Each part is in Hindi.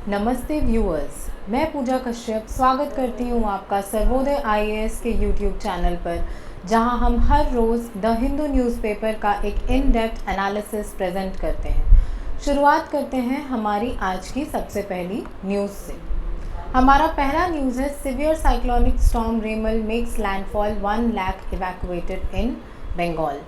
नमस्ते व्यूअर्स, मैं पूजा कश्यप स्वागत करती हूँ आपका सर्वोदय आईएएस के यूट्यूब चैनल पर, जहां हम हर रोज़ द हिंदू न्यूज़पेपर का एक इन डेप्थ एनालिसिस प्रेजेंट करते हैं। शुरुआत करते हैं हमारी आज की सबसे पहली न्यूज़ से। हमारा पहला न्यूज़ है severe cyclonic storm Remal makes landfall 1 lakh evacuated in Bengal.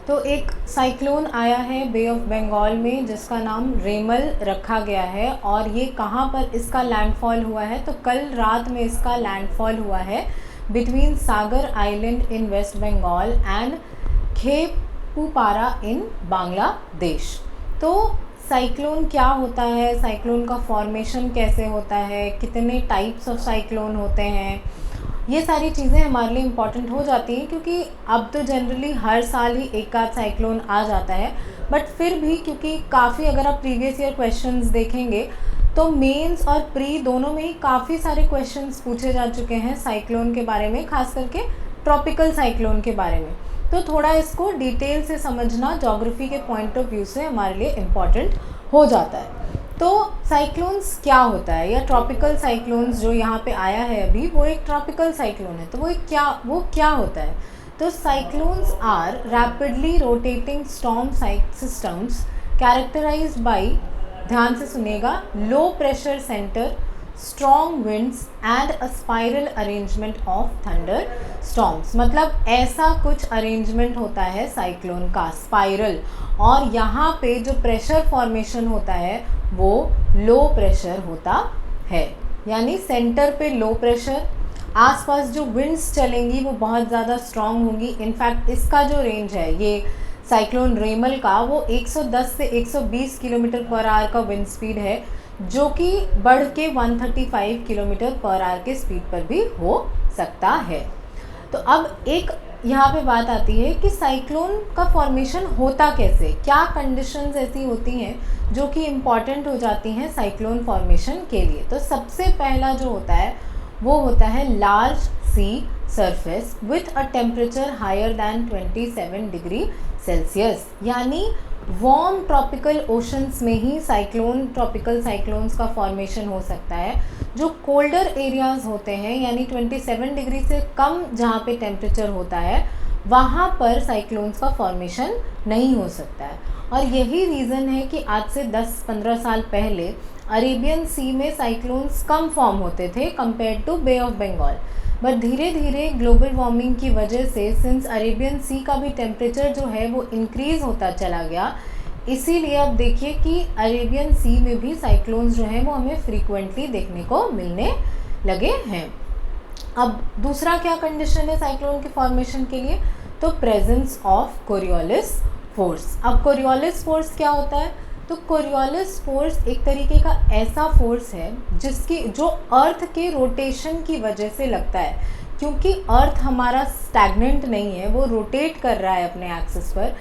तो एक साइक्लोन आया है बे ऑफ बंगाल में जिसका नाम रेमल रखा गया है, और ये कहाँ पर इसका लैंडफॉल हुआ है, तो कल रात में इसका लैंडफॉल हुआ है between Sagar island in west Bengal and Khepupara in Bangladesh. तो साइक्लोन क्या होता है, साइक्लोन का फॉर्मेशन कैसे होता है, कितने टाइप्स ऑफ साइक्लोन होते हैं, ये सारी चीज़ें हमारे लिए इम्पॉर्टेंट हो जाती हैं, क्योंकि अब तो जनरली हर साल ही एक आध साइक्लोन आ जाता है। बट फिर भी क्योंकि काफ़ी, अगर आप प्रीवियस ईयर क्वेश्चंस देखेंगे तो मेंस और प्री दोनों में ही काफ़ी सारे क्वेश्चंस पूछे जा चुके हैं साइक्लोन के बारे में, खास करके ट्रॉपिकल साइक्लोन के बारे में। तो थोड़ा इसको डिटेल से समझना ज्योग्राफी के पॉइंट ऑफ व्यू से हमारे लिए इम्पॉर्टेंट हो जाता है। तो साइक्लोन्स क्या होता है, या ट्रॉपिकल साइक्लोन्स जो यहाँ पे आया है अभी, वो एक ट्रॉपिकल साइक्लोन है। तो वो क्या होता है, तो cyclones are rapidly rotating storm systems characterised by, ध्यान से सुनिएगा, low pressure centre, strong winds and a spiral arrangement of thunder storms. मतलब ऐसा कुछ अरेंजमेंट होता है साइक्लोन का, स्पाइरल, और यहाँ पे जो प्रेशर फॉर्मेशन होता है वो लो प्रेशर होता है, यानी सेंटर पे लो प्रेशर, आसपास जो विंड्स चलेंगी वो बहुत ज़्यादा स्ट्रॉन्ग होंगी। इनफैक्ट इसका जो रेंज है ये साइक्लोन रेमल का, वो 110 से 120 किलोमीटर पर आवर का विंड स्पीड है, जो कि बढ़ के 135 किलोमीटर पर आवर के स्पीड पर भी हो सकता है। तो अब एक यहाँ पे बात आती है कि साइक्लोन का फॉर्मेशन होता कैसे, क्या कंडीशंस ऐसी होती हैं जो कि इम्पॉर्टेंट हो जाती हैं साइक्लोन फॉर्मेशन के लिए। तो सबसे पहला जो होता है वो होता है large sea surface with a temperature higher than 27 degree Celsius, यानी वार्म ट्रॉपिकल ओशंस में ही ट्रॉपिकल साइक्लोन्स का फॉर्मेशन हो सकता है। जो कोल्डर एरियाज़ होते हैं, यानी 27 डिग्री से कम जहाँ पे टेम्परेचर होता है, वहाँ पर साइक्लोन्स का फॉर्मेशन नहीं हो सकता है। और यही रीज़न है कि आज से 10-15 साल पहले अरेबियन सी में साइक्लोन्स कम फॉर्म होते थे compare to bay of Bengal. But धीरे धीरे ग्लोबल वार्मिंग की वजह से, सिंस अरेबियन सी का भी टेम्परेचर जो है वो इंक्रीज़ होता चला गया, इसीलिए अब देखिए कि अरेबियन सी में भी साइक्लोन्स जो हैं वो हमें फ्रीक्वेंटली देखने को मिलने लगे हैं। अब दूसरा क्या कंडीशन है साइक्लोन के फॉर्मेशन के लिए, तो प्रेजेंस ऑफ कोरियोलिस फोर्स। अब कोरियोलिस फोर्स क्या होता है, तो कोरियोलिस फोर्स एक तरीके का ऐसा फोर्स है जो अर्थ के रोटेशन की वजह से लगता है, क्योंकि अर्थ हमारा स्टैग्नेंट नहीं है, वो रोटेट कर रहा है अपने एक्सिस पर।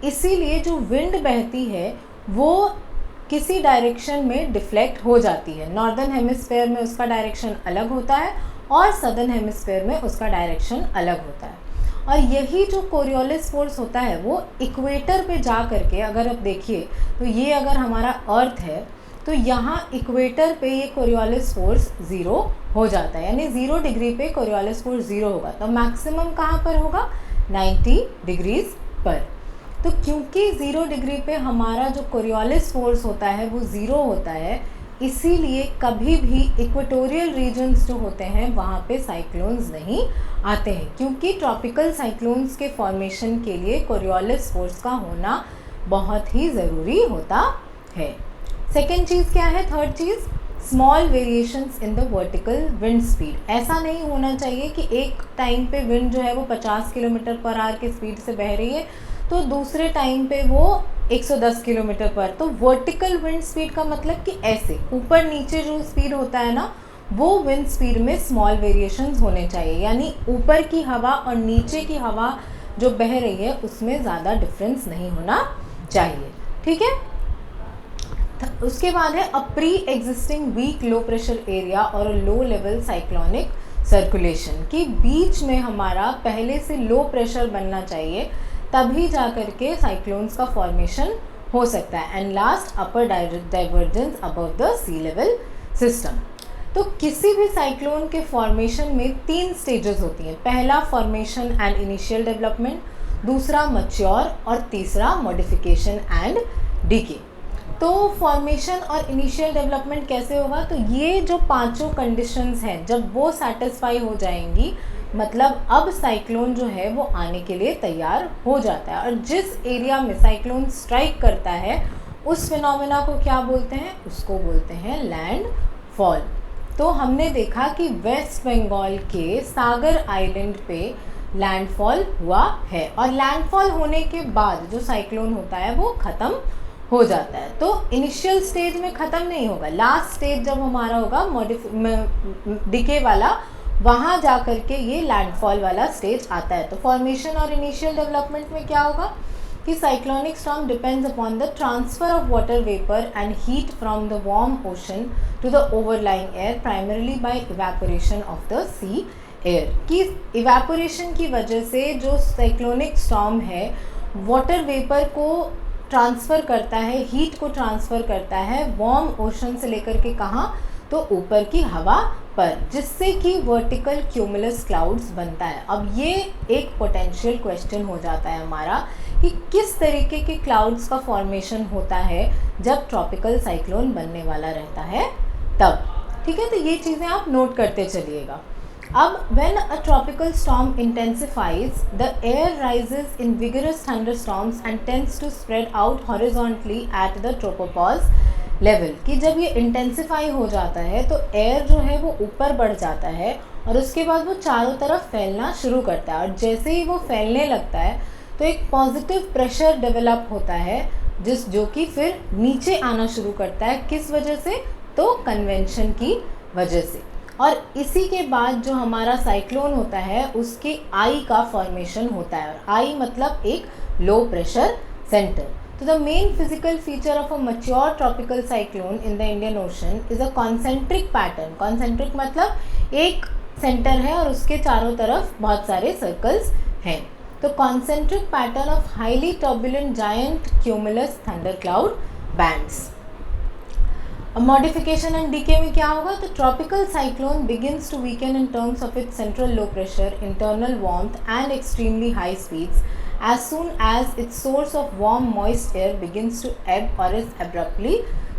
इसीलिए जो विंड बहती है वो किसी डायरेक्शन में डिफ्लेक्ट हो जाती है। नॉर्दर्न हेमिस्फेयर में उसका डायरेक्शन अलग होता है और सदर्न हेमिस्फेयर में उसका डायरेक्शन अलग होता है। और यही जो कोरियोलिस फोर्स होता है वो इक्वेटर पे जा करके, अगर आप देखिए तो ये अगर हमारा अर्थ है तो यहाँ इक्वेटर पे ये कोरियोलिस फोर्स ज़ीरो हो जाता है, यानी 0 डिग्री पे कोरियोलिस फोर्स ज़ीरो होगा। तो मैक्सिमम कहाँ पर होगा, 90 डिग्रीज पर। तो क्योंकि 0 डिग्री पे हमारा जो कोरियोलिस फोर्स होता है वो ज़ीरो होता है, इसीलिए कभी भी इक्वेटोरियल रीजन्स जो होते हैं वहाँ पे साइक्लोन्स नहीं आते हैं, क्योंकि ट्रॉपिकल साइक्लोन्स के फॉर्मेशन के लिए कोरियोलिस फोर्स का होना बहुत ही ज़रूरी होता है। सेकेंड चीज़ क्या है, third cheese, small variations in the vertical wind speed. ऐसा नहीं होना चाहिए कि एक टाइम पे विंड जो है वो 50 किलोमीटर पर आवर के स्पीड से बह रही है तो दूसरे टाइम पे वो 110 किलोमीटर पर। तो वर्टिकल विंड स्पीड का मतलब कि ऐसे ऊपर नीचे जो स्पीड होता है ना, वो विंड स्पीड में स्मॉल वेरिएशंस होने चाहिए, यानी ऊपर की हवा और नीचे की हवा जो बह रही है उसमें ज़्यादा डिफरेंस नहीं होना चाहिए। ठीक है, उसके बाद है a pre existing weak low pressure area और लो लेवल साइक्लोनिक सर्कुलेशन, कि बीच में हमारा पहले से लो प्रेशर बनना चाहिए, तभी जा कर के साइक्लोन्स का फॉर्मेशन हो सकता है। And last, upper divergence above the sea level system. तो किसी भी साइक्लोन के फॉर्मेशन में 3 स्टेजेस होती हैं। पहला फॉर्मेशन एंड इनिशियल डेवलपमेंट, दूसरा मैच्योर और तीसरा मॉडिफिकेशन एंड डीके। तो फॉर्मेशन और इनिशियल डेवलपमेंट कैसे होगा, तो ये जो पांचों कंडीशंस हैं जब वो सेटिस्फाई हो जाएंगी, मतलब अब साइक्लोन जो है वो आने के लिए तैयार हो जाता है। और जिस एरिया में साइक्लोन स्ट्राइक करता है उस फिनोमेना को क्या बोलते हैं, उसको बोलते हैं लैंडफॉल। तो हमने देखा कि वेस्ट बंगाल के सागर आइलैंड पे लैंडफॉल हुआ है, और लैंडफॉल होने के बाद जो साइक्लोन होता है वो ख़त्म हो जाता है। तो इनिशियल स्टेज में ख़त्म नहीं होगा, लास्ट स्टेज जब हमारा होगा डिके वाला, वहाँ जा कर के ये लैंडफॉल वाला स्टेज आता है। तो फॉर्मेशन और इनिशियल डेवलपमेंट में क्या होगा कि cyclonic storm depends upon the transfer of water vapour and heat from the warm ocean to the overlying air, primarily by evaporation of the sea air. कि इवेपोरेशन की वजह से जो साइक्लोनिक स्टॉर्म है वाटर वेपर को ट्रांसफ़र करता है, हीट को ट्रांसफ़र करता है वार्म ओशन से लेकर के कहाँ, तो ऊपर की हवा पर, जिससे कि वर्टिकल क्यूमुलस क्लाउड्स बनता है। अब ये एक पोटेंशियल क्वेश्चन हो जाता है हमारा कि किस तरीके के क्लाउड्स का फॉर्मेशन होता है जब ट्रॉपिकल साइक्लोन बनने वाला रहता है तब। ठीक है, तो ये चीज़ें आप नोट करते चलिएगा। अब when a tropical storm intensifies, the air rises in vigorous thunderstorms and tends to spread out horizontally at the tropopause level। कि जब ये इंटेंसिफाई हो जाता है तो एयर जो है वो ऊपर बढ़ जाता है और उसके बाद वो चारों तरफ फैलना शुरू करता है, और जैसे ही वो फैलने लगता है तो एक पॉजिटिव प्रेशर डेवलप होता है जो कि फिर नीचे आना शुरू करता है। किस वजह से, तो कन्वेंशन की वजह से। और इसी के बाद जो हमारा साइक्लोन होता है उसके आई का फॉर्मेशन होता है, और आई मतलब एक लो प्रेशर सेंटर। तो the main physical feature of a mature tropical cyclone in the Indian ocean is a concentric pattern. Concentric मतलब एक सेंटर है और उसके चारों तरफ बहुत सारे सर्कल्स हैं। तो concentric pattern of highly turbulent giant cumulus thunder cloud bands. Modification and decay में क्या होगा, तो tropical cyclone begins to weaken in terms of its central low pressure, internal warmth and extremely high speeds as soon as its source of warm moist air begins to ebb or is abruptly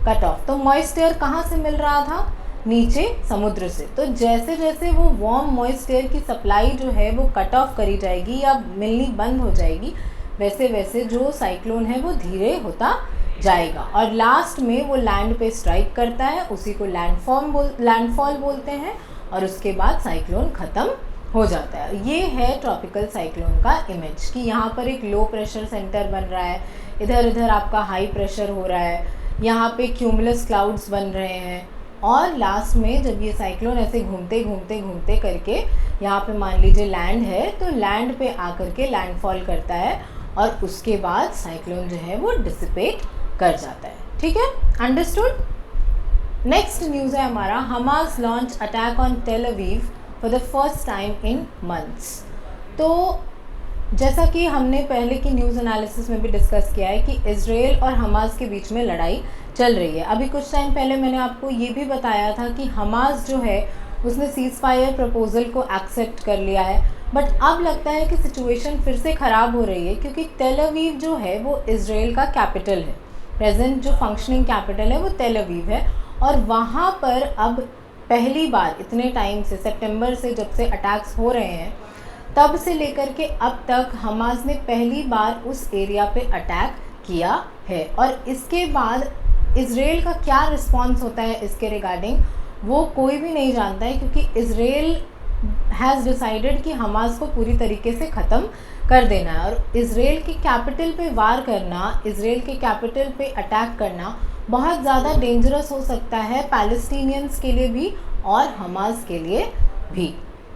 cut off। तो moist air कहाँ से मिल रहा था, नीचे समुद्र से। तो जैसे जैसे वो warm moist air की सप्लाई जो है वो कट ऑफ करी जाएगी या मिलनी बंद हो जाएगी, वैसे वैसे जो साइक्लोन है वो धीरे होता जाएगा और लास्ट में वो लैंड पे स्ट्राइक करता है, उसी को लैंडफॉल बोलते हैं, और उसके बाद साइक्लोन ख़त्म हो जाता है। ये है ट्रॉपिकल साइक्लोन का इमेज कि यहाँ पर एक लो प्रेशर सेंटर बन रहा है, इधर इधर आपका हाई प्रेशर हो रहा है, यहाँ पे क्यूमुलस क्लाउड्स बन रहे हैं, और लास्ट में जब ये साइक्लोन ऐसे घूमते घूमते घूमते करके यहाँ पे मान लीजिए लैंड है, तो लैंड पे आकर के लैंडफॉल करता है और उसके बाद साइक्लोन जो है वो डिसिपेट कर जाता है। ठीक है, अंडरस्टूड। नेक्स्ट न्यूज़ है हमारा, Hamas launch attack on Tel Aviv for the first time in months. तो जैसा कि हमने पहले की न्यूज़ एनालिसिस में भी डिस्कस किया है कि इजराइल और हमास के बीच में लड़ाई चल रही है। अभी कुछ टाइम पहले मैंने आपको ये भी बताया था कि हमास जो है उसने सीज़ फायर प्रपोजल को एक्सेप्ट कर लिया है, बट अब लगता है कि सिचुएशन फिर से ख़राब हो रही है क्योंकि टेल अवीव जो है वो इजराइल का कैपिटल है। प्रेजेंट जो फंक्शनिंग कैपिटल है वो टेल अवीव है, और वहाँ पर अब पहली बार इतने टाइम से, सितंबर से जब से अटैक्स हो रहे हैं तब से लेकर के अब तक हमास ने पहली बार उस एरिया पे अटैक किया है। और इसके बाद इजराइल का क्या रिस्पॉन्स होता है इसके रिगार्डिंग वो कोई भी नहीं जानता है, क्योंकि इजराइल हैज़ डिसाइडेड कि हमास को पूरी तरीके से ख़त्म कर देना है। और इजराइल के कैपिटल पे वार करना, इजराइल के कैपिटल पे अटैक करना बहुत ज़्यादा डेंजरस हो सकता है पैलेस्टीनियंस के लिए भी और हमास के लिए भी।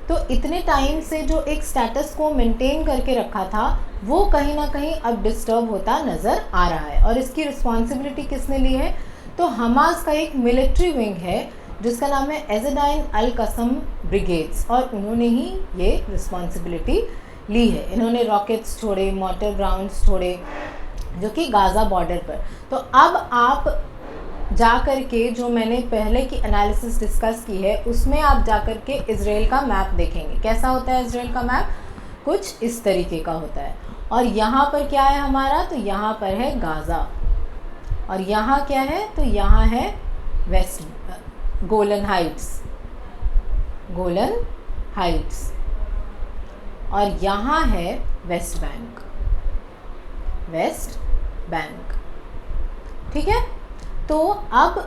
तो इतने टाइम से जो एक स्टेटस को मेंटेन करके रखा था वो कहीं ना कहीं अब डिस्टर्ब होता नज़र आ रहा है। और इसकी रिस्पॉन्सिबिलिटी किसने ली है, तो हमास का एक मिलिट्री विंग है जिसका नाम है एज़ेडाइन अल कसम ब्रिगेड्स, और उन्होंने ही ये रिस्पॉन्सिबिलिटी ली है। इन्होंने रॉकेट्स छोड़े, मोटर ग्राउंड्स छोड़े जो कि गाज़ा बॉर्डर पर। तो अब आप जा कर के जो मैंने पहले की एनालिसिस डिस्कस की है उसमें आप जा कर के इज़राइल का मैप देखेंगे। कैसा होता है इज़राइल का मैप? कुछ इस तरीके का होता है। और यहाँ पर क्या है हमारा? तो यहाँ पर है गाज़ा, और यहाँ क्या है? तो यहाँ है west Golan Heights, Golan Heights, और यहाँ है वेस्ट बैंक, वेस्ट बैंक। ठीक है, तो अब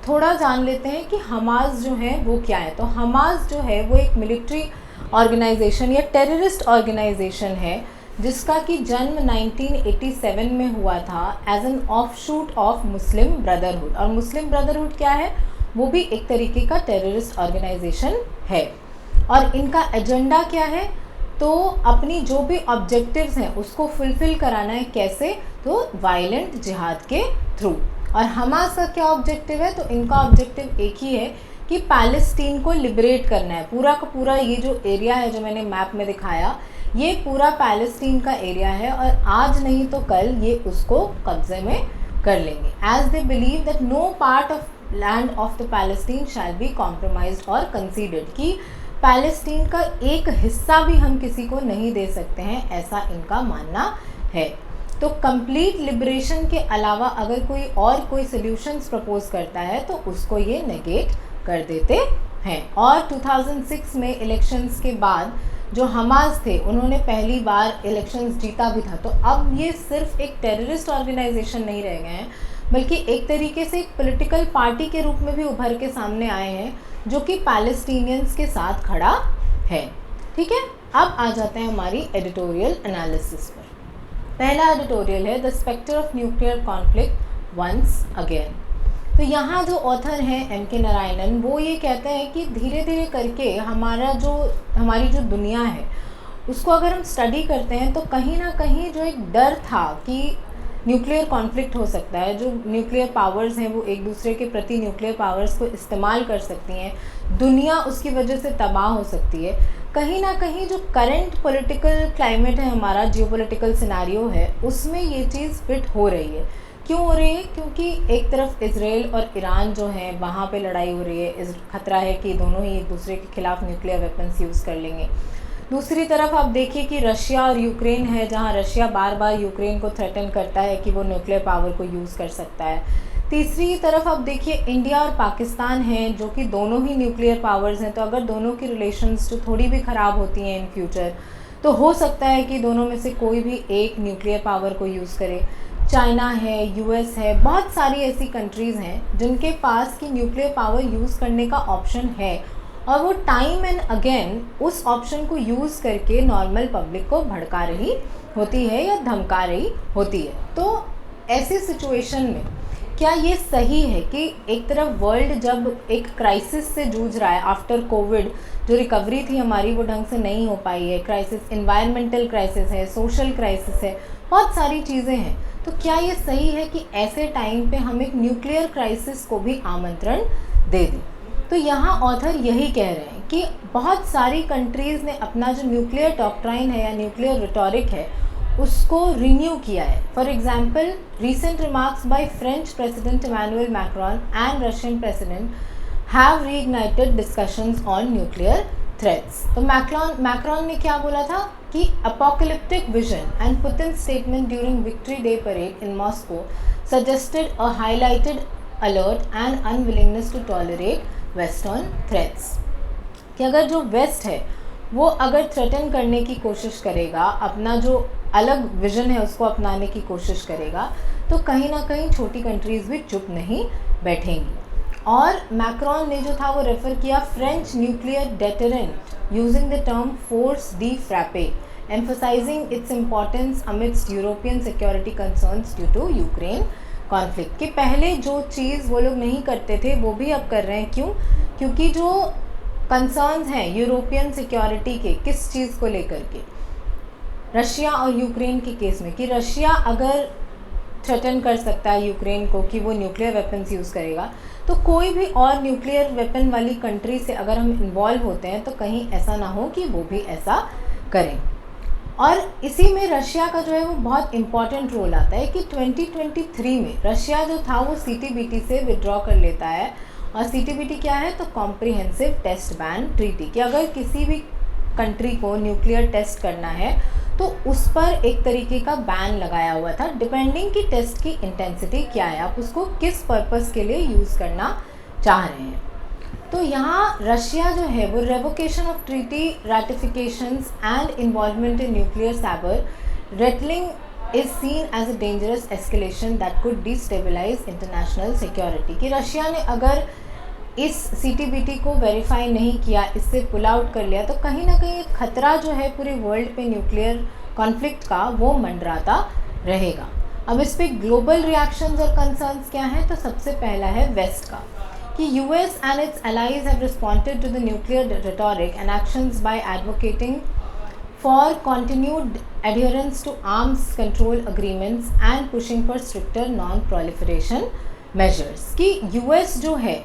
थोड़ा जान लेते हैं कि हमास जो है वो क्या है। तो हमास जो है वो एक मिलिट्री ऑर्गेनाइजेशन या टेररिस्ट ऑर्गेनाइजेशन है जिसका कि जन्म 1987 में हुआ था as an offshoot of Muslim Brotherhood. और मुस्लिम ब्रदरहुड क्या है? वो भी एक तरीके का टेररिस्ट ऑर्गेनाइजेशन है। और इनका एजेंडा क्या है? तो अपनी जो भी ऑब्जेक्टिव्स हैं उसको फुलफ़िल कराना है। कैसे? तो वायलेंट जिहाद के थ्रू। और हमास का क्या ऑब्जेक्टिव है? तो इनका ऑब्जेक्टिव एक ही है कि पैलेस्टीन को लिबरेट करना है। पूरा का पूरा ये जो एरिया है जो मैंने मैप में दिखाया, ये पूरा पैलेस्टीन का एरिया है, और आज नहीं तो कल ये उसको कब्जे में कर लेंगे। As they believe that no part of land of the Palestine shall be compromised और कंसीडर्ड, कि पैलेस्टीन का एक हिस्सा भी हम किसी को नहीं दे सकते हैं, ऐसा इनका मानना है। तो कंप्लीट लिबरेशन के अलावा अगर कोई सोल्यूशंस प्रपोज करता है तो उसको ये नेगेट कर देते हैं। और 2006 में इलेक्शंस के बाद जो हमास थे उन्होंने पहली बार इलेक्शंस जीता भी था। तो अब ये सिर्फ एक टेररिस्ट ऑर्गेनाइजेशन नहीं रह गए हैं, बल्कि एक तरीके से एक पॉलिटिकल पार्टी के रूप में भी उभर के सामने आए हैं जो कि पैलेस्टीनियंस के साथ खड़ा है। ठीक है, अब आ जाते हैं हमारी एडिटोरियल एनालिसिस पर। पहला एडिटोरियल है the spectre of nuclear conflict once again. तो यहाँ जो ऑथर हैं एम के नारायणन, वो ये कहते हैं कि धीरे धीरे करके हमारी जो दुनिया है उसको अगर हम स्टडी करते हैं तो कहीं ना कहीं जो एक डर था कि न्यूक्लियर कॉन्फ्लिक्ट हो सकता है, जो न्यूक्लियर पावर्स हैं वो एक दूसरे के प्रति न्यूक्लियर पावर्स को इस्तेमाल कर सकती हैं, दुनिया उसकी वजह से तबाह हो सकती है। कहीं ना कहीं जो करंट पॉलिटिकल क्लाइमेट है, हमारा जियोपॉलिटिकल सिनेरियो है, उसमें ये चीज़ फिट हो रही है। क्यों हो रही है? क्योंकि एक तरफ इज़राइल और ईरान जो हैं वहाँ पे लड़ाई हो रही है, खतरा है कि दोनों ही एक दूसरे के खिलाफ न्यूक्लियर वेपन्स यूज़ कर लेंगे। दूसरी तरफ आप देखिए कि रशिया और यूक्रेन है, जहाँ रशिया बार बार यूक्रेन को थ्रेटन करता है कि वो न्यूक्लियर पावर को यूज़ कर सकता है। तीसरी तरफ आप देखिए इंडिया और पाकिस्तान हैं जो कि दोनों ही न्यूक्लियर पावर्स हैं। तो अगर दोनों की रिलेशंस जो थोड़ी भी ख़राब होती हैं इन फ्यूचर, तो हो सकता है कि दोनों में से कोई भी एक न्यूक्लियर पावर को यूज़ करे। चाइना है, यूएस है, बहुत सारी ऐसी कंट्रीज़ हैं जिनके पास की न्यूक्लियर पावर यूज़ करने का ऑप्शन है, और वो टाइम एंड अगेन उस ऑप्शन को यूज़ करके नॉर्मल पब्लिक को भड़का रही होती है या धमका रही होती है। तो ऐसी सिचुएशन में क्या ये सही है कि एक तरफ वर्ल्ड जब एक क्राइसिस से जूझ रहा है आफ्टर कोविड, जो रिकवरी थी हमारी वो ढंग से नहीं हो पाई है, क्राइसिस, इन्वायरमेंटल क्राइसिस है, सोशल क्राइसिस है, बहुत सारी चीज़ें हैं, तो क्या ये सही है कि ऐसे टाइम पे हम एक न्यूक्लियर क्राइसिस को भी आमंत्रण दे दें? तो यहाँ ऑथर यही कह रहे हैं कि बहुत सारी कंट्रीज़ ने अपना जो न्यूक्लियर डॉक्ट्राइन है या न्यूक्लियर रिटोरिक है उसको रिन्यू किया है। For example, recent remarks by French president Emmanuel Macron and Russian president have reignited discussions on nuclear threats. तो मैक्रॉन ने क्या बोला था कि apocalyptic vision and Putin statement during victory day parade in Moscow suggested a highlighted alert and unwillingness to tolerate western threats, कि अगर जो वेस्ट है वो अगर थ्रेटन करने की कोशिश करेगा, अपना जो अलग विजन है उसको अपनाने की कोशिश करेगा, तो कहीं ना कहीं छोटी कंट्रीज़ भी चुप नहीं बैठेंगी। और मैक्रॉन ने जो था वो रेफ़र किया French nuclear deterrent using the term force de frappe, emphasising its importance amidst European security concerns due to Ukraine conflict. कि पहले जो चीज़ वो लोग नहीं करते थे वो भी अब कर रहे हैं। क्यों? क्योंकि जो कंसर्न्स हैं यूरोपियन सिक्योरिटी के, किस चीज़ को लेकर के, रशिया और यूक्रेन के केस में, कि रशिया अगर थ्रेटन कर सकता है यूक्रेन को कि वो न्यूक्लियर वेपन्स यूज़ करेगा, तो कोई भी और न्यूक्लियर वेपन वाली कंट्री से अगर हम इन्वॉल्व होते हैं तो कहीं ऐसा ना हो कि वो भी ऐसा करें। और इसी में रशिया का जो है वो बहुत इम्पॉर्टेंट रोल आता है कि 2023 में रशिया जो था वो CTBT से विड्रॉ कर लेता है। और CTBT क्या है, तो कॉम्प्रिहेंसिव टेस्ट बैन ट्रीटी, कि अगर किसी भी कंट्री को न्यूक्लियर टेस्ट करना है तो उस पर एक तरीके का बैन लगाया हुआ था, डिपेंडिंग कि टेस्ट की इंटेंसिटी क्या है, आप उसको किस पर्पस के लिए यूज़ करना चाह रहे हैं। तो यहाँ रशिया जो है वो revocation of treaty, ratifications and involvement in nuclear sabre rattling is seen as a dangerous escalation that could destabilise international security, कि रशिया ने अगर इस CTBT को वेरीफाई नहीं किया, इससे पुल आउट कर लिया, तो कहीं ना कहीं एक खतरा जो है पूरे वर्ल्ड पे न्यूक्लियर कॉन्फ्लिक्ट का वो मंडराता रहेगा। अब इस पे ग्लोबल रिएक्शंस और कंसर्न्स क्या हैं, तो सबसे पहला है वेस्ट का, कि US and its allies have responded to the nuclear rhetoric and actions by advocating for continued adherence to arms control agreements and pushing for stricter non-proliferation measures, कि US जो है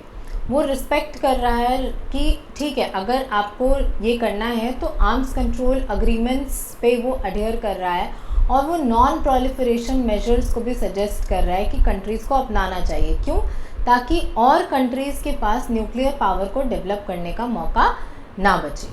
वो रिस्पेक्ट कर रहा है कि ठीक है, अगर आपको ये करना है तो आर्म्स कंट्रोल अग्रीमेंट्स पे वो अडेयर कर रहा है, और वो नॉन प्रोलिफरेशन मेजर्स को भी सजेस्ट कर रहा है कि कंट्रीज़ को अपनाना चाहिए। क्यों? ताकि और कंट्रीज़ के पास न्यूक्लियर पावर को डेवलप करने का मौका ना बचे।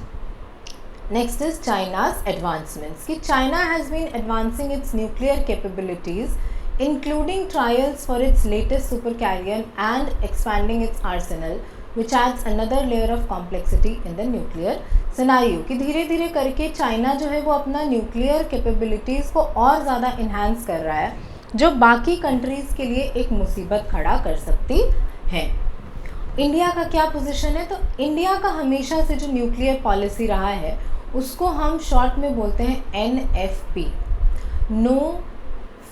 नेक्स्ट इज चाइनाज एडवांसमेंट्स, कि China has been advancing its nuclear capabilities including trials for its latest super carrier and expanding its arsenal, which adds another layer of complexity in the nuclear scenario, कि धीरे धीरे करके चाइना जो है वो अपना न्यूक्लियर कैपेबिलिटीज़ को और ज़्यादा इन्हांस कर रहा है, जो बाकी कंट्रीज़ के लिए एक मुसीबत खड़ा कर सकती है। इंडिया का क्या पोजीशन है, तो इंडिया का हमेशा से जो न्यूक्लियर पॉलिसी रहा है उसको हम शॉर्ट में बोलते हैं NFP, नो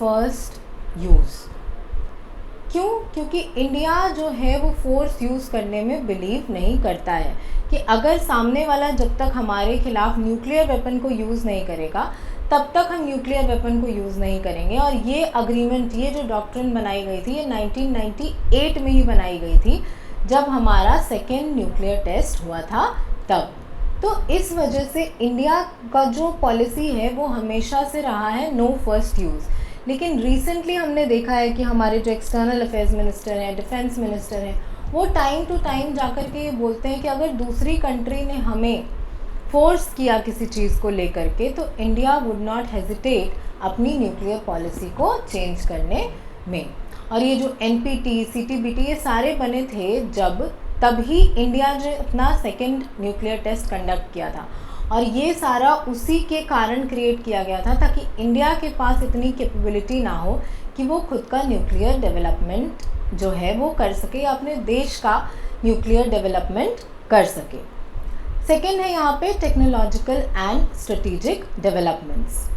फर्स्ट यूज़। क्यों? क्योंकि इंडिया जो है वो फोर्स यूज़ करने में बिलीव नहीं करता है, कि अगर सामने वाला जब तक हमारे खिलाफ न्यूक्लियर वेपन को यूज़ नहीं करेगा तब तक हम न्यूक्लियर वेपन को यूज़ नहीं करेंगे। और ये अग्रीमेंट, ये जो डॉक्ट्रिन बनाई गई थी, ये 1998 में ही बनाई गई थी, जब हमारा सेकेंड न्यूक्लियर टेस्ट हुआ था तब। तो इस वजह से इंडिया का जो पॉलिसी है वो हमेशा से रहा है नो फर्स्ट यूज़। लेकिन रिसेंटली हमने देखा है कि हमारे जो एक्सटर्नल अफेयर्स मिनिस्टर हैं, डिफेंस मिनिस्टर हैं, वो टाइम टू टाइम जाकर के ये बोलते हैं कि अगर दूसरी कंट्री ने हमें फोर्स किया किसी चीज़ को लेकर के, तो इंडिया वुड नॉट हेजिटेट अपनी न्यूक्लियर पॉलिसी को चेंज करने में। और ये जो NPT, CTBT ये सारे बने थे तभी इंडिया ने अपना सेकेंड न्यूक्लियर टेस्ट कंडक्ट किया था, और ये सारा उसी के कारण क्रिएट किया गया था ताकि इंडिया के पास इतनी कैपेबिलिटी ना हो कि वो खुद का न्यूक्लियर डेवलपमेंट जो है वो कर सके, या अपने देश का न्यूक्लियर डेवलपमेंट कर सके। सेकेंड है यहाँ पे टेक्नोलॉजिकल एंड स्ट्रेटेजिक डेवलपमेंट्स।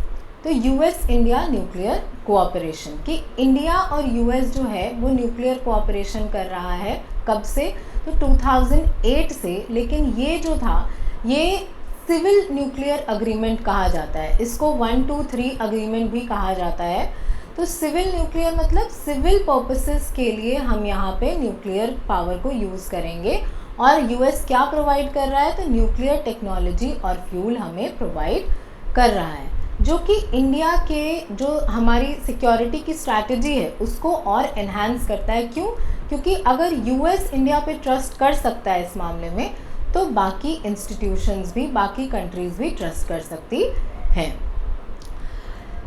तो US इंडिया न्यूक्लियर कोऑपरेशन, कि इंडिया और US जो है वो न्यूक्लियर कोऑपरेशन कर रहा है कब से, तो 2008 से। लेकिन ये जो था ये सिविल न्यूक्लियर अग्रीमेंट कहा जाता है, इसको 123 अग्रीमेंट भी कहा जाता है। तो सिविल न्यूक्लियर मतलब सिविल पर्पसेस के लिए हम यहाँ पे न्यूक्लियर पावर को यूज़ करेंगे, और US क्या प्रोवाइड कर रहा है, तो न्यूक्लियर टेक्नोलॉजी और फ्यूल हमें प्रोवाइड कर रहा है, जो कि इंडिया के जो हमारी सिक्योरिटी की स्ट्रैटेजी है उसको और एनहांस करता है। क्यों? क्योंकि अगर US इंडिया पे ट्रस्ट कर सकता है इस मामले में, तो बाकी इंस्टीट्यूशंस भी, बाकी कंट्रीज़ भी ट्रस्ट कर सकती हैं।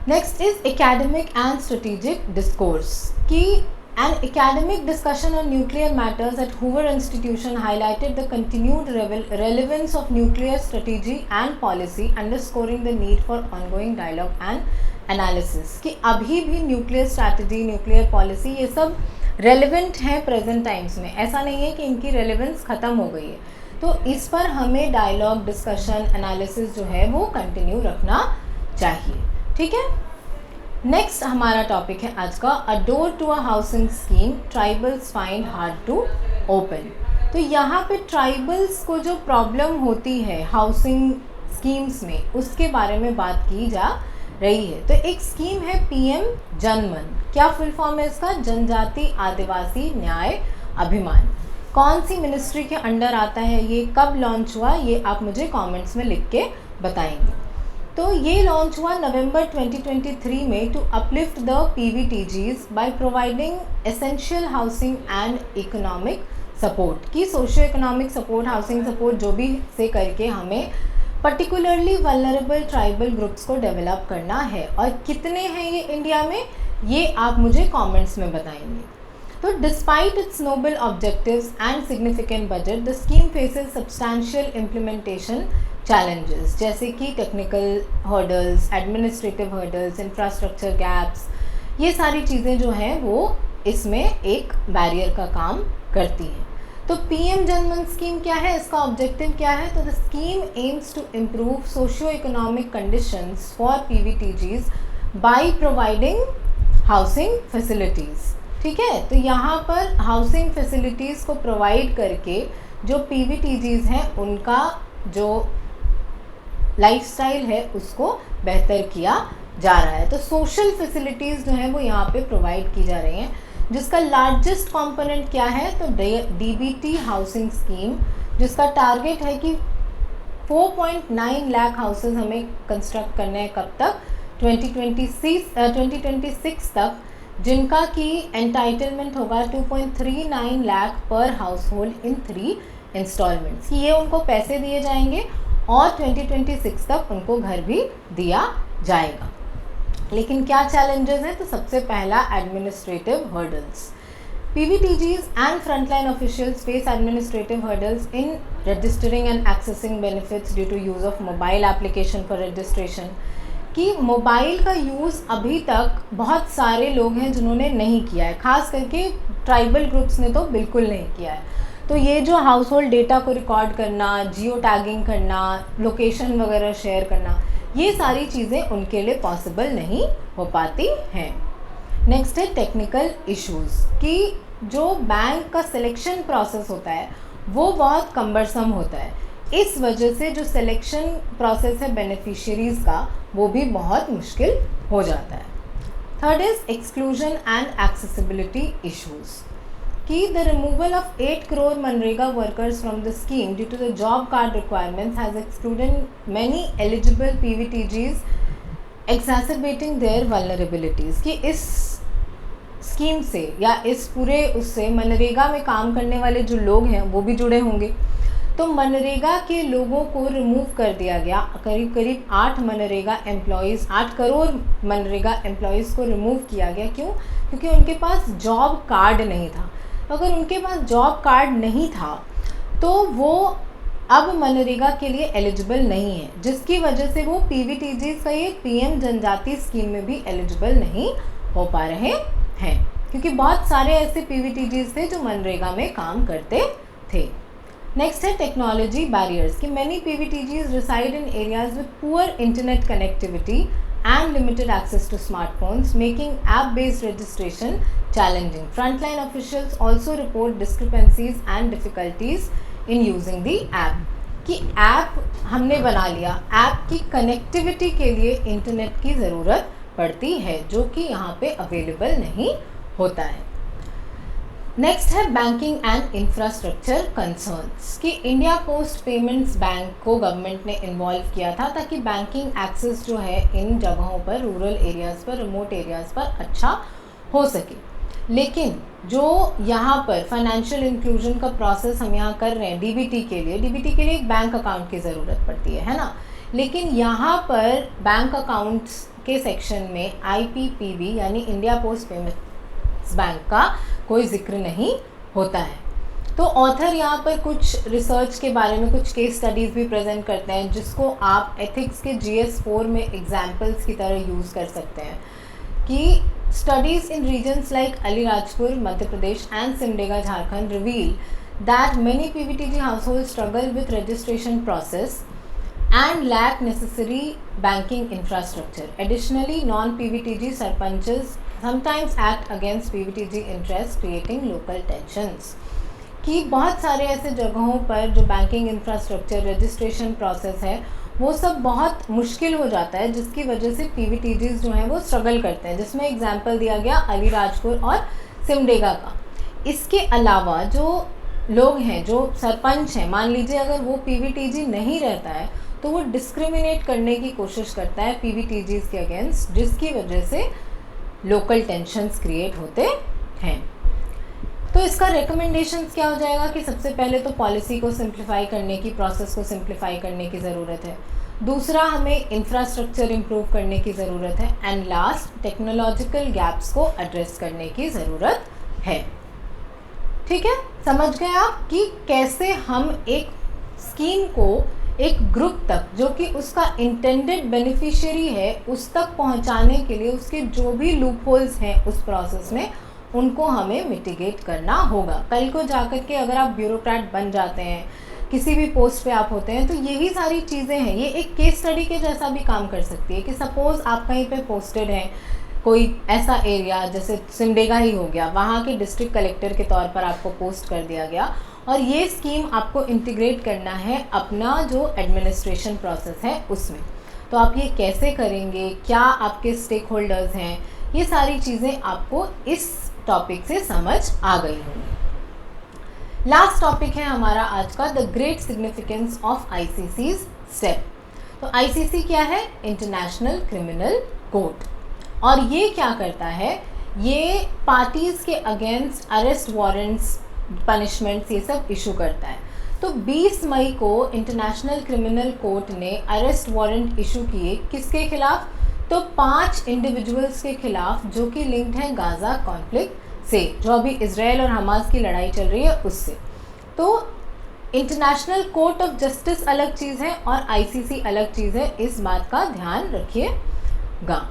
Next is academic and strategic discourse, कि an academic discussion on nuclear matters at Hoover Institution highlighted the continued relevance of nuclear strategy and policy, underscoring the need for ongoing dialogue and analysis, कि अभी भी न्यूक्लियर स्ट्रैटेजी, न्यूक्लियर पॉलिसी ये सब रेलिवेंट हैं प्रेजेंट टाइम्स में। ऐसा नहीं है कि इनकी रेलिवेंस ख़त्म हो गई है, तो इस पर हमें डायलॉग, डिस्कशन, एनालिसिस जो है वो कंटिन्यू रखना चाहिए। ठीक है, नेक्स्ट हमारा टॉपिक है आज का, a door to a housing scheme tribals find hard to open. तो यहाँ पे ट्राइबल्स को जो प्रॉब्लम होती है हाउसिंग स्कीम्स में, उसके बारे में बात की जा रही है। तो एक स्कीम है PM जनमन, क्या फुल फॉर्म है इसका, जनजाति आदिवासी न्याय अभिमान। कौन सी मिनिस्ट्री के अंडर आता है ये, कब लॉन्च हुआ, ये आप मुझे कमेंट्स में लिख के बताएंगे। तो ये लॉन्च हुआ नवंबर 2023 में to uplift the PVTGs by providing essential housing and economic support, की socio economic support, housing support जो भी से करके हमें पर्टिकुलरली वल्नरेबल ट्राइबल ग्रुप्स को डेवलप करना है। और कितने हैं ये इंडिया में, ये आप मुझे कमेंट्स में बताएंगे। तो despite its noble objectives and significant budget, the scheme faces substantial implementation challenges, जैसे कि technical hurdles, administrative hurdles, infrastructure gaps, ये सारी चीज़ें जो हैं वो इसमें एक बैरियर का काम करती हैं। तो पीएम जनमन स्कीम क्या है, इसका ऑब्जेक्टिव क्या है? तो the scheme aims to improve socio economic conditions for PVTGs by providing housing facilities. ठीक है, तो यहाँ पर हाउसिंग फैसिलिटीज़ को प्रोवाइड करके जो पीवीटीजीज हैं उनका जो लाइफस्टाइल है उसको बेहतर किया जा रहा है। तो सोशल फैसिलिटीज़ जो हैं वो यहाँ पे प्रोवाइड की जा रही हैं, जिसका लार्जेस्ट कंपोनेंट क्या है? तो डीबीटी हाउसिंग स्कीम, जिसका टारगेट है कि 4.9 लाख हाउसेज हमें कंस्ट्रक्ट करने हैं। कब तक? 2026 तक, जिनका कि एंटाइटलमेंट होगा 2.39 लाख पर हाउस होल्ड इन 3 इंस्टॉलमेंट्स, कि ये उनको पैसे दिए जाएंगे और 2026 तक उनको घर भी दिया जाएगा। लेकिन क्या चैलेंजेस हैं? तो सबसे पहला administrative hurdles. PVTGs and frontline officials face administrative hurdles in registering and accessing benefits due to use of mobile application for registration, कि मोबाइल का यूज़ अभी तक बहुत सारे लोग हैं जिन्होंने नहीं किया है, खास करके ट्राइबल ग्रुप्स ने तो बिल्कुल नहीं किया है। तो ये जो हाउस होल्ड डेटा को रिकॉर्ड करना, जियो टैगिंग करना, लोकेशन वगैरह शेयर करना, ये सारी चीज़ें उनके लिए पॉसिबल नहीं हो पाती हैं। नेक्स्ट है टेक्निकल इश्यूज़, कि जो बैंक का सिलेक्शन प्रोसेस होता है वो बहुत कम्बरसम होता है, इस वजह से जो सिलेक्शन प्रोसेस है बेनिफिशियरीज़ का वो भी बहुत मुश्किल हो जाता है। Third is exclusion and accessibility issues, कि द रिमूवल ऑफ 8 करोड़ मनरेगा workers from the scheme due to the job card requirements has excluded many eligible PVTGs exacerbating their vulnerabilities, कि इस स्कीम से या इस पूरे उससे मनरेगा में काम करने वाले जो लोग हैं वो भी जुड़े होंगे। तो मनरेगा के लोगों को रिमूव कर दिया गया, करीब करीब 8 मनरेगा एम्प्लॉयज़, 8 करोड़ मनरेगा एम्प्लॉयज़ को रिमूव किया गया। क्यों? क्योंकि उनके पास जॉब कार्ड नहीं था। अगर उनके पास जॉब कार्ड नहीं था तो वो अब मनरेगा के लिए एलिजिबल नहीं है, जिसकी वजह से वो पीवीटीजीज का ये पीएम जनजाति स्कीम में भी एलिजिबल नहीं हो पा रहे हैं, क्योंकि बहुत सारे ऐसे पीवीटीजीज थे जो मनरेगा में काम करते थे। नेक्स्ट है टेक्नोलॉजी बैरियर्स, कि many PVTGs reside in areas with poor internet connectivity and limited access to smartphones, making app-based registration challenging. Frontline officials also report discrepancies and difficulties in using the app. कि ऐप हमने बना लिया, ऐप की कनेक्टिविटी के लिए इंटरनेट की ज़रूरत पड़ती है, जो कि यहाँ पे अवेलेबल नहीं होता है। नेक्स्ट है बैंकिंग एंड इंफ्रास्ट्रक्चर कंसर्न्स, कि इंडिया पोस्ट पेमेंट्स बैंक को गवर्नमेंट ने इन्वॉल्व किया था ताकि बैंकिंग एक्सेस जो है इन जगहों पर, रूरल एरियाज़ पर, रिमोट एरियाज़ पर अच्छा हो सके। लेकिन जो यहाँ पर फाइनेंशियल इंक्लूजन का प्रोसेस हम यहाँ कर रहे हैं डीबीटी के लिए एक बैंक अकाउंट की ज़रूरत पड़ती है ना, लेकिन यहाँ पर बैंक अकाउंट्स के सेक्शन में IPPB यानी इंडिया पोस्ट पेमेंट्स बैंक का कोई जिक्र नहीं होता है। तो ऑथर यहाँ पर कुछ रिसर्च के बारे में कुछ केस स्टडीज़ भी प्रेजेंट करते हैं, जिसको आप एथिक्स के GS4 में एग्जाम्पल्स की तरह यूज़ कर सकते हैं, कि studies in regions like Alirajpur Madhya Pradesh and Simdega Jharkhand reveal that many PVTG household struggle with registration process and lack necessary banking infrastructure. Additionally, non-PVTG sarpanches sometimes act against PVTG interests, creating local tensions. कि बहुत सारे ऐसे जगहों पर जो बैंकिंग इंफ्रास्ट्रक्चर, रजिस्ट्रेशन प्रोसेस है वो सब बहुत मुश्किल हो जाता है, जिसकी वजह से PVTGs जो हैं वो स्ट्रगल करते हैं, जिसमें एग्जांपल दिया गया अलीराजपुर और सिमडेगा का। इसके अलावा जो लोग हैं, जो सरपंच हैं, मान लीजिए अगर वो PVTG नहीं रहता है तो तो वो डिस्क्रिमिनेट करने की कोशिश करता है पीवीटीजीज़ के अगेंस्ट, जिसकी वजह से लोकल टेंशन्स क्रिएट होते हैं। तो इसका रिकमेंडेशंस क्या हो जाएगा कि सबसे पहले तो पॉलिसी को सिंप्लीफाई करने की, प्रोसेस को सिंप्लीफाई करने की ज़रूरत है। दूसरा, हमें इंफ्रास्ट्रक्चर इम्प्रूव करने की ज़रूरत है। एंड लास्ट, टेक्नोलॉजिकल गैप्स को एड्रेस करने की ज़रूरत है। ठीक है, समझ गए आप कि कैसे हम एक स्कीम को एक ग्रुप तक, जो कि उसका इंटेंडेड बेनिफिशियरी है, उस तक पहुंचाने के लिए उसके जो भी लूप होल्स हैं उस प्रोसेस में, उनको हमें मिटिगेट करना होगा। कल को जाकर के अगर आप ब्यूरोक्रेट बन जाते हैं, किसी भी पोस्ट पे आप होते हैं, तो यही सारी चीज़ें हैं। ये एक केस स्टडी के जैसा भी काम कर सकती है कि सपोज़ आप कहीं पे पोस्टेड हैं, कोई ऐसा एरिया जैसे सिमडेगा ही हो गया, वहाँ के डिस्ट्रिक्ट कलेक्टर के तौर पर आपको पोस्ट कर दिया गया और ये स्कीम आपको इंटीग्रेट करना है अपना जो एडमिनिस्ट्रेशन प्रोसेस है उसमें। तो आप ये कैसे करेंगे, क्या आपके स्टेक होल्डर्स हैं, ये सारी चीज़ें आपको इस टॉपिक से समझ आ गई होंगी। लास्ट टॉपिक है हमारा आज का, the great significance of आईसीसीज step. तो आईसीसी क्या है? International criminal court. और ये क्या करता है? ये पार्टीज़ के अगेंस्ट अरेस्ट वारंट्स, पनिशमेंट्स, ये सब इशू करता है। तो 20 मई को इंटरनेशनल क्रिमिनल कोर्ट ने अरेस्ट वारंट इशू किए, किसके खिलाफ? तो 5 इंडिविजुअल्स के खिलाफ जो कि लिंक्ड हैं गाज़ा कॉन्फ्लिक्ट से, जो अभी इजराइल और हमास की लड़ाई चल रही है उससे। तो इंटरनेशनल कोर्ट ऑफ जस्टिस अलग चीज़ है और आईसीसी अलग चीज़ है, इस बात का ध्यान रखिएगा।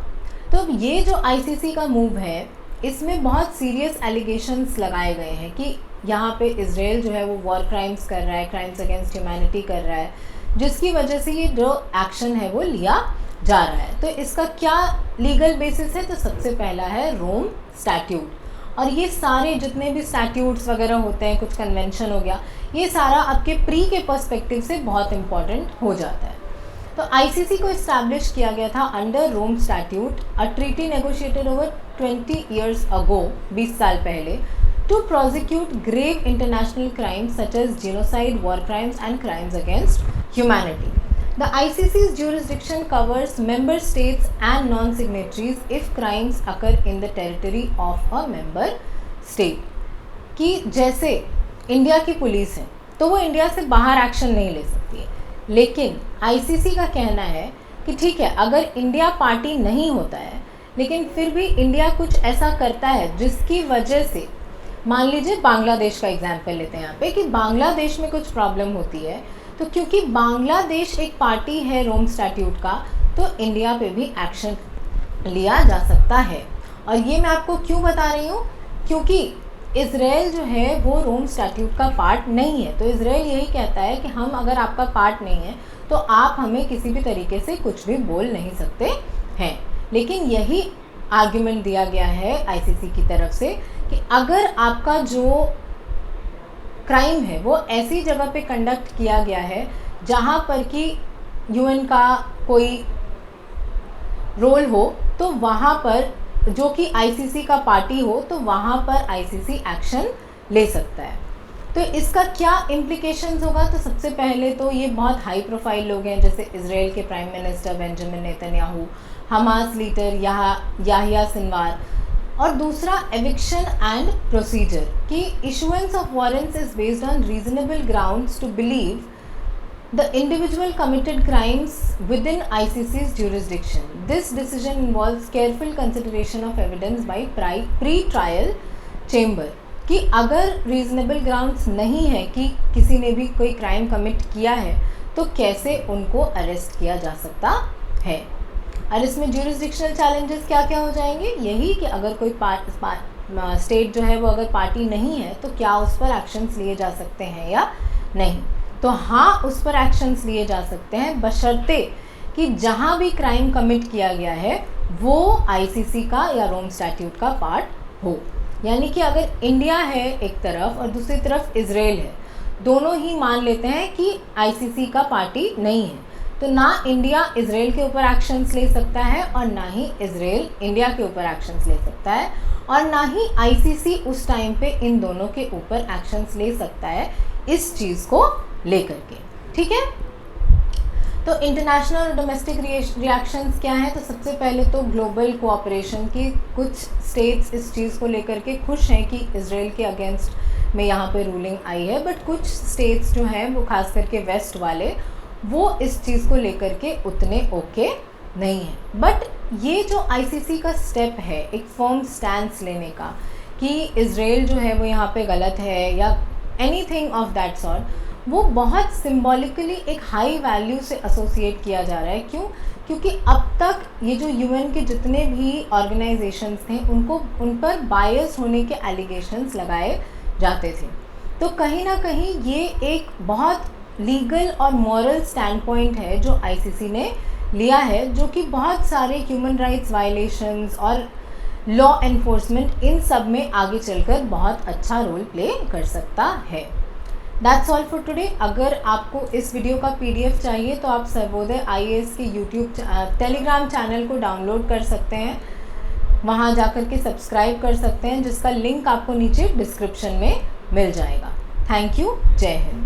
तो ये जो आईसीसी का मूव है, इसमें बहुत सीरियस एलिगेशंस लगाए गए हैं कि यहाँ पे इजराइल जो है वो वॉर क्राइम्स कर रहा है, क्राइम्स अगेंस्ट ह्यूमैनिटी कर रहा है, जिसकी वजह से ये जो एक्शन है वो लिया जा रहा है। तो इसका क्या लीगल बेसिस है? तो सबसे पहला है रोम स्टैट्यूट। और ये सारे जितने भी स्टैट्यूट्स वगैरह होते हैं, कुछ कन्वेंशन हो गया, ये सारा आपके प्री के पर्सपेक्टिव से बहुत इंपॉर्टेंट हो जाता है। तो आईसीसी को इस्टेब्लिश किया गया था under Rome statute, a treaty negotiated over 20 years ago, 20 साल पहले, to prosecute grave international crimes such as genocide, war crimes and crimes against humanity. The ICC's jurisdiction covers member states and non-signatories if crimes occur in the territory of a member state. कि जैसे इंडिया की पुलिस है तो वो इंडिया से बाहर एक्शन नहीं ले सकती है, लेकिन आईसीसी का कहना है कि ठीक है, अगर इंडिया पार्टी नहीं होता है लेकिन फिर भी इंडिया कुछ ऐसा करता है जिसकी वजह से, मान लीजिए बांग्लादेश का एग्जाम्पल लेते हैं यहाँ पे, कि बांग्लादेश में कुछ प्रॉब्लम होती है, तो क्योंकि बांग्लादेश एक पार्टी है रोम स्टैट्यूट का, तो इंडिया पे भी एक्शन लिया जा सकता है। और ये मैं आपको क्यों बता रही हूँ? क्योंकि इजराइल जो है वो रोम स्टैट्यूट का पार्ट नहीं है। तो इजराइल यही कहता है कि हम अगर आपका पार्ट नहीं है तो आप हमें किसी भी तरीके से कुछ भी बोल नहीं सकते हैं। लेकिन यही आर्ग्यूमेंट दिया गया है आईसीसी की तरफ से कि अगर आपका जो क्राइम है वो ऐसी जगह पे कंडक्ट किया गया है जहाँ पर कि यूएन का कोई रोल हो, तो वहाँ पर जो कि आईसीसी का पार्टी हो, तो वहाँ पर आईसीसी एक्शन ले सकता है। तो इसका क्या इम्प्लीकेशंस होगा? तो सबसे पहले तो ये बहुत हाई प्रोफाइल लोग हैं, जैसे इजराइल के prime minister Benjamin Netanyahu, Hamas leader Yahya Sinwar, और दूसरा एविक्शन एंड प्रोसीजर कि issuance of warrants is based on reasonable grounds to believe the individual committed crimes within ICC's jurisdiction. This decision involves careful consideration of evidence by pre-trial chamber कि अगर रीजनेबल ग्राउंड्स नहीं है कि किसी ने भी कोई क्राइम कमिट किया है तो कैसे उनको अरेस्ट किया जा सकता है। और इसमें ज्यूरिसडिक्शनल चैलेंजेस क्या क्या हो जाएंगे? यही कि अगर कोई स्टेट जो है वो अगर पार्टी नहीं है तो क्या उस पर एक्शंस लिए जा सकते हैं या नहीं? तो हाँ, उस पर एक्शंस लिए जा सकते हैं, बशर्ते कि जहाँ भी क्राइम कमिट किया गया है वो आईसीसी का या रोम स्टैट्यूट का पार्ट हो। यानी कि अगर इंडिया है एक तरफ और दूसरी तरफ इजराइल है, दोनों ही मान लेते हैं कि आईसीसी का पार्टी नहीं है, तो ना इंडिया इजराइल के ऊपर एक्शंस ले सकता है और ना ही इजराइल इंडिया के ऊपर एक्शंस ले सकता है, और ना ही आईसीसी उस टाइम पे इन दोनों के ऊपर एक्शंस ले सकता है इस चीज़ को लेकर के। ठीक है, तो इंटरनेशनल और डोमेस्टिक रिएक्शंस क्या हैं? तो सबसे पहले तो ग्लोबल कोऑपरेशन की कुछ स्टेट्स इस चीज़ को लेकर के खुश हैं कि इजराइल के अगेंस्ट में यहाँ पे रूलिंग आई है, बट कुछ स्टेट्स जो हैं वो खास करके वेस्ट वाले वो इस चीज़ को लेकर के उतने ओके नहीं है। बट ये जो आईसीसी का स्टेप है एक फर्म स्टैंड लेने का कि इजराइल जो है वो यहाँ पे गलत है या एनीथिंग ऑफ दैट सॉर्ट, वो बहुत सिंबॉलिकली एक हाई वैल्यू से एसोसिएट किया जा रहा है। क्यों? क्योंकि अब तक ये जो यूएन के जितने भी ऑर्गेनाइजेशंस थे उन पर बायस होने के एलिगेशंस लगाए जाते थे। तो कहीं ना कहीं ये एक बहुत लीगल और मॉरल स्टैंड पॉइंट है जो आईसीसी ने लिया है, जो कि बहुत सारे ह्यूमन राइट्स वायलेशंस और लॉ एनफोर्समेंट इन सब में आगे चलकर बहुत अच्छा रोल प्ले कर सकता है। That's all for today. अगर आपको इस वीडियो का पीडीएफ चाहिए तो आप सर्वोदय आईएएस के यूट्यूब टेलीग्राम चैनल को डाउनलोड कर सकते हैं, वहां जाकर के सब्सक्राइब कर सकते हैं, जिसका लिंक आपको नीचे डिस्क्रिप्शन में मिल जाएगा। Thank you. जय हिंद।